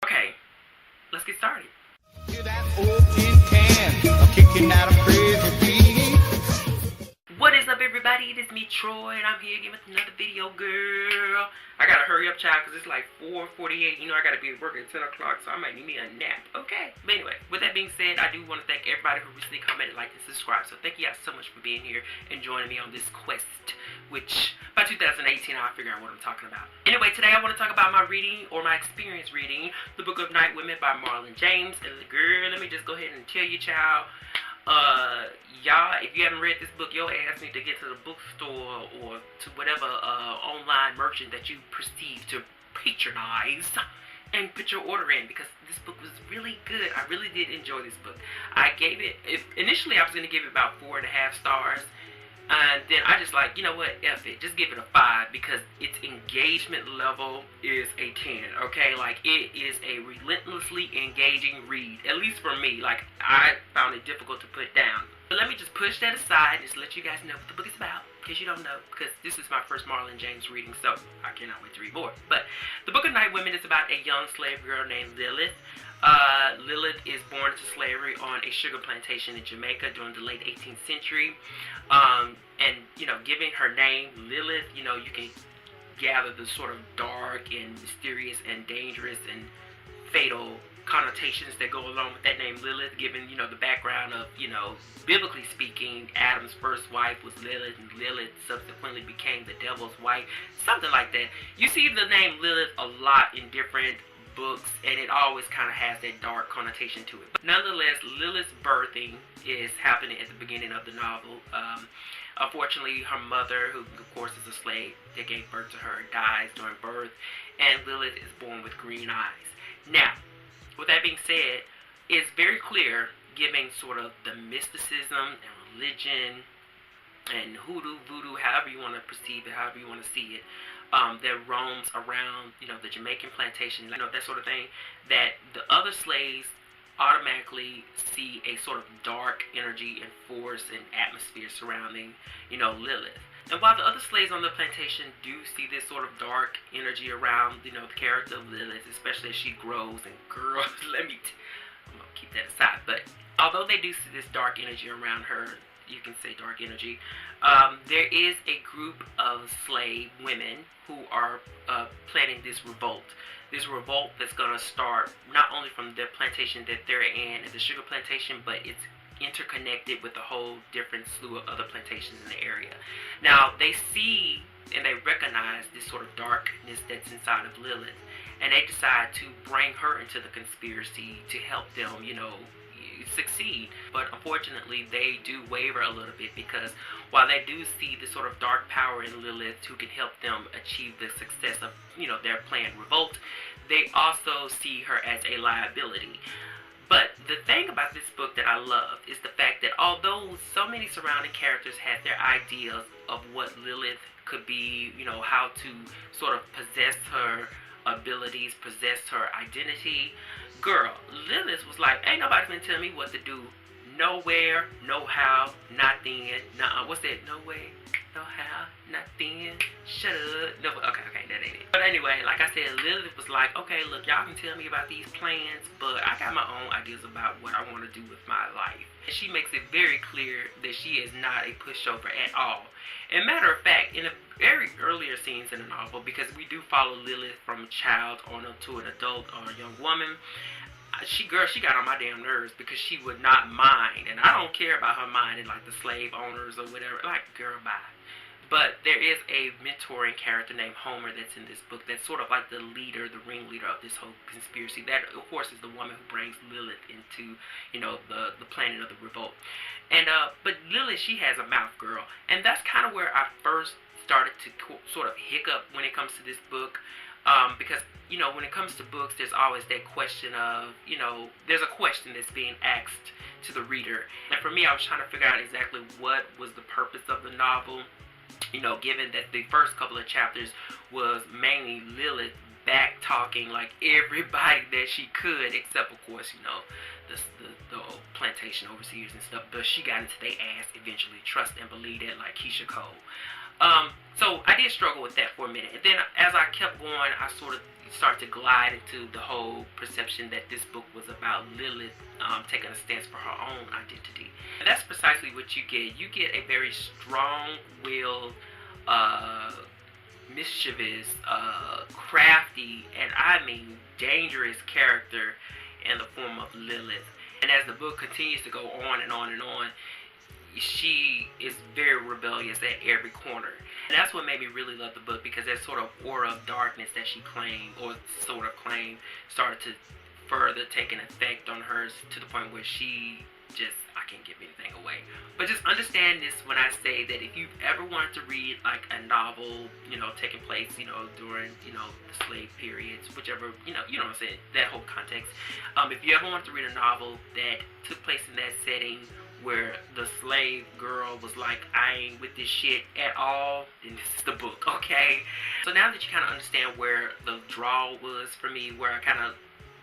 Okay, let's get started. To that old tin can, kicking out a prison. What is up, everybody? It is me, Troi, and I'm here again with another video, girl. I gotta hurry up, child, because it's like 4:48. You know I gotta be at work at 10 o'clock, so I might need me a nap, okay? But anyway, with that being said, I do want to thank everybody who recently commented, liked, and subscribed. So thank you guys so much for being here and joining me on this quest, which by 2018, I'll figure out what I'm talking about. Anyway, today I want to talk about my reading, or my experience reading, The Book of Night Women by Marlon James. And girl, let me just go ahead and tell you, child, y'all, if you haven't read this book, your ass need to get to the bookstore or to whatever online merchant that you perceive to patronize and put your order in, because this book was really good. I really did enjoy this book. I gave it, initially I was going to give it about 4.5 stars. And then I just like, you know what, F it, just give it a 5, because its engagement level is a 10, okay? Like, it is a relentlessly engaging read, at least for me. Like, I found it difficult to put down. But let me just push that aside and just let you guys know what the book is about, in case you don't know, because this is my first Marlon James reading, so I cannot wait to read more. But The Book of Night Women is about a young slave girl named Lilith. Lilith is born into slavery on a sugar plantation in Jamaica during the late 18th century. And, you know, given her name, Lilith, you know, you can gather the sort of dark and mysterious and dangerous and fatal connotations that go along with that name Lilith, given, you know, the background of, you know, biblically speaking, Adam's first wife was Lilith, and Lilith subsequently became the devil's wife, something like that. You see the name Lilith a lot in different books, and it always kind of has that dark connotation to it. But nonetheless, Lilith's birthing is happening at the beginning of the novel. Unfortunately, her mother, who of course is a slave that gave birth to her, dies during birth, and Lilith is born with green eyes. Now, with that being said, it's very clear, giving sort of the mysticism and religion and hoodoo, voodoo, however you want to perceive it, however you want to see it, that roams around, you know, the Jamaican plantation, you know, that sort of thing, that the other slaves automatically see a sort of dark energy and force and atmosphere surrounding, you know, Lilith. And while the other slaves on the plantation do see this sort of dark energy around, you know, the character of Lilith, especially as she grows, and girls, I'm gonna keep that aside, but although they do see this dark energy around her, you can say dark energy, there is a group of slave women who are planning this revolt. This revolt that's going to start not only from the plantation that they're in, the sugar plantation, but it's interconnected with a whole different slew of other plantations in the area. Now, they see and they recognize this sort of darkness that's inside of Lilith, and they decide to bring her into the conspiracy to help them, you know, succeed. But unfortunately, they do waver a little bit, because while they do see the sort of dark power in Lilith who can help them achieve the success of, you know, their planned revolt, they also see her as a liability. But the thing about this book that I love is the fact that although so many surrounding characters had their ideas of what Lilith could be, you know, how to sort of possess her abilities, possess her identity, girl, Lilith was like, ain't nobody gonna tell me what to do. Nowhere, no how, not then. Nuh-uh. What's that? No way, no how, not then. Shut up. No, okay, that ain't it. But anyway, like I said, Lilith was like, okay, look, y'all can tell me about these plans, but I got my own ideas about what I want to do with my life. And she makes it very clear that she is not a pushover at all. And matter of fact, in the very earlier scenes in the novel, because we do follow Lilith from a child on up to an adult or a young woman, she got on my damn nerves, because she would not mind, and I don't care about her minding like the slave owners or whatever, like, girl, bye. But there is a mentoring character named Homer that's in this book that's sort of like the leader, the ringleader of this whole conspiracy. That, of course, is the woman who brings Lilith into, you know, the planning of the revolt. And but Lilith, she has a mouth, girl, and that's kind of where I first started to sort of hiccup when it comes to this book. Because, you know, when it comes to books, there's always that question of, you know, there's a question that's being asked to the reader. And for me, I was trying to figure out exactly what was the purpose of the novel, you know, given that the first couple of chapters was mainly Lilith back talking like everybody that she could, except, of course, you know, the plantation overseers and stuff. But she got into their ass eventually. Trust and believe that, like Keisha Cole. So I did struggle with that for a minute, and then as I kept going, I sort of start to glide into the whole perception that this book was about Lilith taking a stance for her own identity. And that's precisely what you get. You get a very strong-willed, mischievous, crafty, and I mean dangerous character in the form of Lilith. And as the book continues to go on and on and on, she is very rebellious at every corner. And that's what made me really love the book, because that sort of aura of darkness that she claimed, or sort of claimed, started to further take an effect on her to the point where she just, I can't give anything away. But just understand this when I say that if you've ever wanted to read like a novel, you know, taking place, you know, during, you know, the slave periods, whichever, you know what I'm saying, that whole context. If you ever wanted to read a novel that took place in that setting, where the slave girl was like, I ain't with this shit at all, then this is the book, okay? So now that you kind of understand where the draw was for me, where I kind of,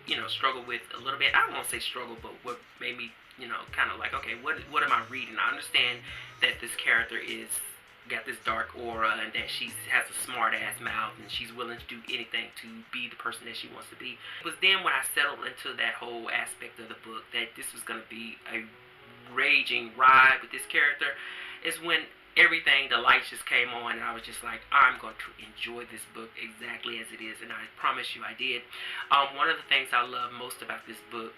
you know, struggled with a little bit, I don't want to say struggle, but what made me, you know, kind of like, okay, what am I reading? I understand that this character got this dark aura, and that she has a smart ass mouth, and she's willing to do anything to be the person that she wants to be. It was then when I settled into that whole aspect of the book that this was going to be a raging ride with this character, is when everything, the lights just came on, and I was just like, I'm going to enjoy this book exactly as it is, and I promise you I did. One of the things I love most about this book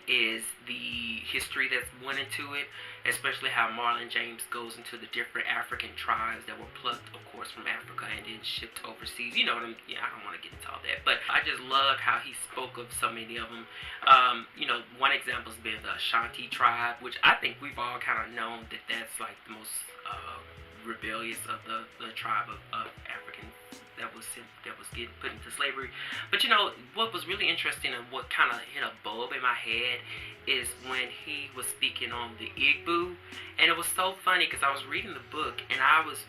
is the history that went into it, especially how Marlon James goes into the different African tribes that were plucked, of course, from Africa and then shipped overseas. You know what I don't want to get into all that, but I just loved how he spoke of so many of them. You know, one example has been the Ashanti tribe, which I think we've all kind of known that that's like the most rebellious of the tribe of African that was getting put into slavery. But you know, what was really interesting and what kind of hit a bulb in my head is when he was speaking on the Igbo, and it was so funny because I was reading the book and I was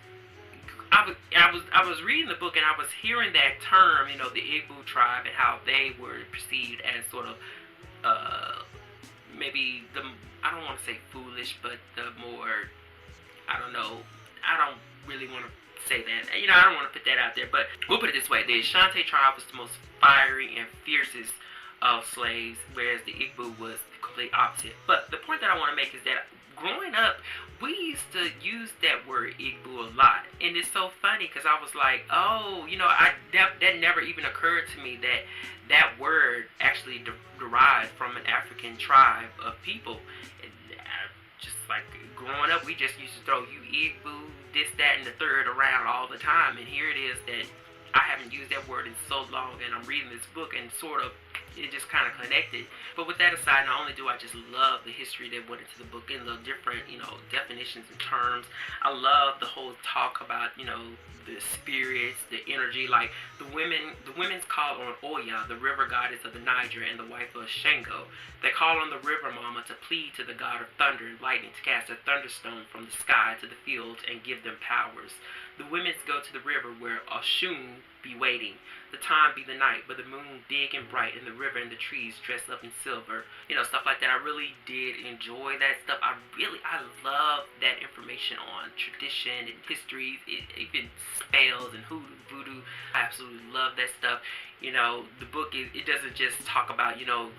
reading the book and I was hearing that term, you know, the Igbo tribe, and how they were perceived as sort of maybe I don't want to say foolish, but the more, I don't know, I don't really want to say that, you know, I don't want to put that out there, but we'll put it this way: the Ashanti tribe was the most fiery and fiercest of slaves, whereas the Igbo was the complete opposite. But the point that I want to make is that growing up, we used to use that word Igbo a lot, and it's so funny because I was like, oh, you know, that never even occurred to me that that word actually derived from an African tribe of people. Just like growing up, we just used to throw you Igbo, this, that, and the third around all the time, and here it is that I haven't used that word in so long, and I'm reading this book, and sort of it just kind of connected. But with that aside, not only do I just love the history that went into the book and the different, you know, definitions and terms, I love the whole talk about, you know, the spirits, the energy. Like the women's call on Oya, the river goddess of the Niger and the wife of Shango. They call on the river mama to plead to the god of thunder and lightning to cast a thunderstone from the sky to the fields and give them powers. The women's go to the river where Oshun be waiting. The time be the night, but the moon big and bright, and the river and the trees dressed up in silver. You know, stuff like that. I really did enjoy that stuff. I love that information on tradition and history, even spells and hoodoo, voodoo. I absolutely love that stuff. You know, the book, it doesn't just talk about, you know,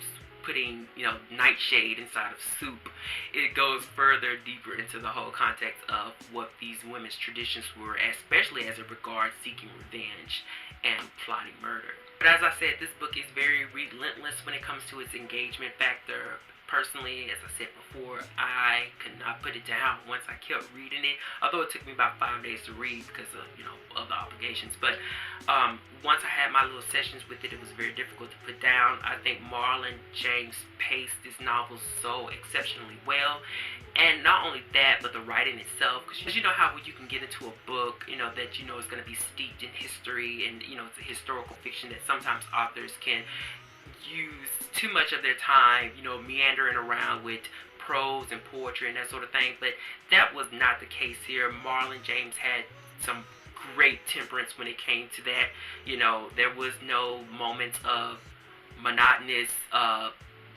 putting, you know, nightshade inside of soup. It goes further, deeper into the whole context of what these women's traditions were, especially as it regards seeking revenge and plotting murder. But as I said, this book is very relentless when it comes to its engagement factor. Personally, as I said before, I could not put it down once I kept reading it, although it took me about 5 days to read because of, you know, other obligations. But once I had my little sessions with it, it was very difficult to put down. I think Marlon James paced this novel so exceptionally well. And not only that, but the writing itself, because you know how when you can get into a book, you know, that you know is going to be steeped in history, and, you know, it's a historical fiction that sometimes authors can use too much of their time, you know, meandering around with prose and poetry and that sort of thing. But that was not the case here. Marlon James had some great temperance when it came to that. You know, there was no moments of monotonous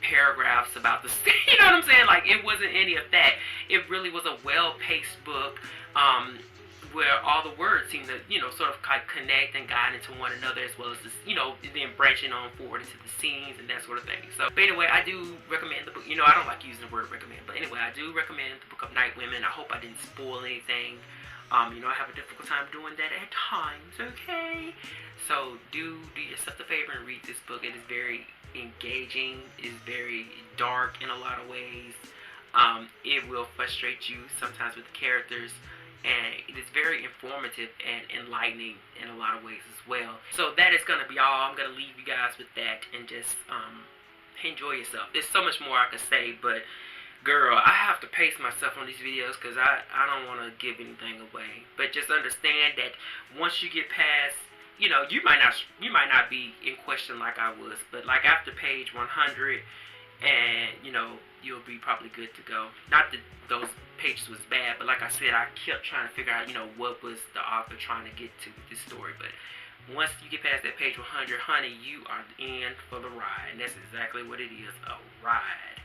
paragraphs about the you know what I'm saying? Like, it wasn't any of that. It really was a well-paced book where all the words seem to, sort of connect and guide into one another, as well as this, then branching on forward into the scenes and that sort of thing. So, but anyway, I do recommend the book. I don't like using the word recommend, but anyway, I do recommend the Book of Night Women. I hope I didn't spoil anything. I have a difficult time doing that at times, okay? So do yourself the favor and read this book. It is very engaging. It is very dark in a lot of ways. It will frustrate you sometimes with the characters, and it is very informative and enlightening in a lot of ways as well. So that is going to be all. I'm going to leave you guys with that, and just enjoy yourself. There's so much more I could say, but girl, I have to pace myself on these videos because I don't want to give anything away. But just understand that once you get past, you might not be in question like I was, but like after page 100, and you'll be probably good to go. Not that those pages was bad, but like I said, I kept trying to figure out what was the author trying to get to with this story. But once you get past that page 100, honey, you are in for the ride, and that's exactly what it is, a ride.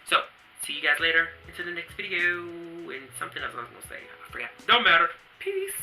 So see you guys later into the next video. And something else I was gonna say, I forgot. Don't matter. Peace.